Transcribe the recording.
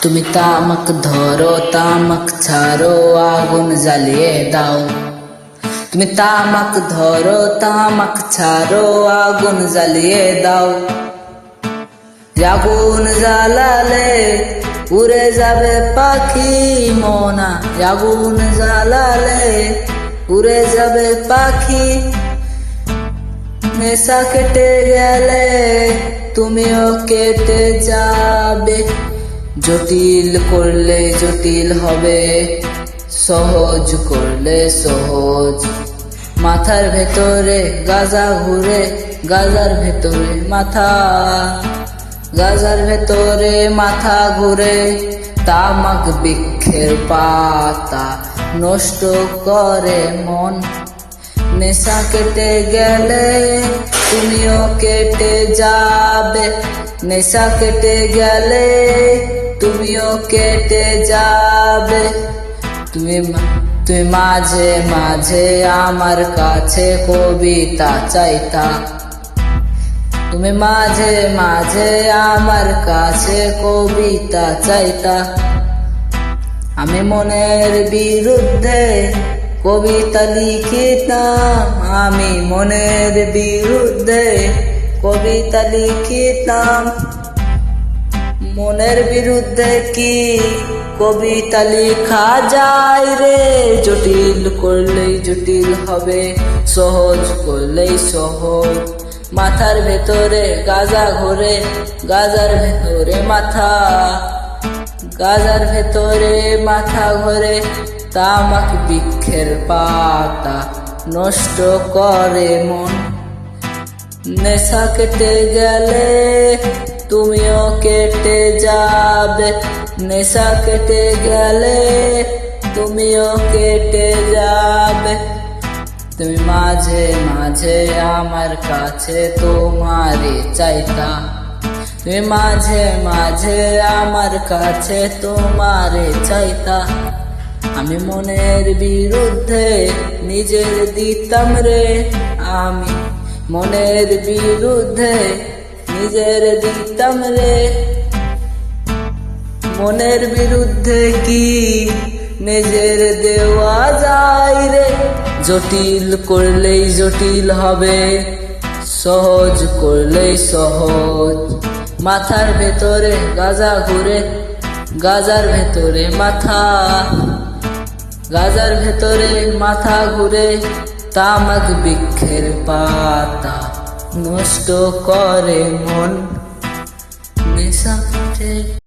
তুমি তামাক ধরো তামাক ছাড়ো আগুন জ্বালিয়ে দাও। তুমি তামাক ধরো তামাক ছাড়ো আগুন জ্বালিয়ে দাও। আগুন জ্বালালে উড়ে যাবে পাখি মোনা, আগুন জ্বালালে উড়ে যাবে পাখি। নেশা কেটে গেলে তুমিও কেটে যাবে। জটিল করলে জটিল হবে, সহজ করলে সহজ। মাথার ভেতরে গাজা ঘুরে, গাজার ভেতরে মাথা, গাজার ভেতরে মাথা ঘুরে। তামাক বৃক্ষের পাতা নষ্ট করে মন। নেশা কেটে গেলে তুমিও কেটে যাবে। নেশা কেটে গেলে তুমিও কেটে যাবে। তুমি মাঝে মাঝে আমার কাছে কবিতা চাইতা। তুমি মাঝে মাঝে আমার কাছে কবিতা চাইতা। আমি মনের বিরুদ্ধে কবিতা লিখিতাম। আমি মনের বিরুদ্ধে কবিতা লিখিতাম। মনের বিরুদ্ধে কি কবিতা লেখা যায় রে? জটিল করলেই জটিল হবে, সহজ করলেই সহজ। মাথার ভেতরে গাজা ঘোরে, গাজার ভেতরে মাথা, গাজার ভেতরে মাথা ঘোরে। তামাক বৃক্ষের পাতা নষ্ট করে মন। নেশা কেটে গেলে তুমিও কেটে যাবে। নেশা কেটে গেলে তুমিও কেটে যাবে। তুমি মাঝে মাঝে আমার কাছে তোমারে চাইতা। তুমি মাঝে মাঝে আমার কাছে তোমারে চাইতা। আমি মনের বিরুদ্ধে নিজের দিতাম রে। আমি মনের বিরুদ্ধে নিজের দিতাম রে। মনের বিরুদ্ধে কি নিজের দেওয়া যায় রে? জটিল করলেই জটিল হবে, সহজ করলেই সহজ। মাথার ভেতরে গাজা ঘুরে, গাজার ভেতরে মাথা, গাজার ভেতরে মাথা ঘুরে। তামাক বৃক্ষের পাতা নষ্ট করে মন।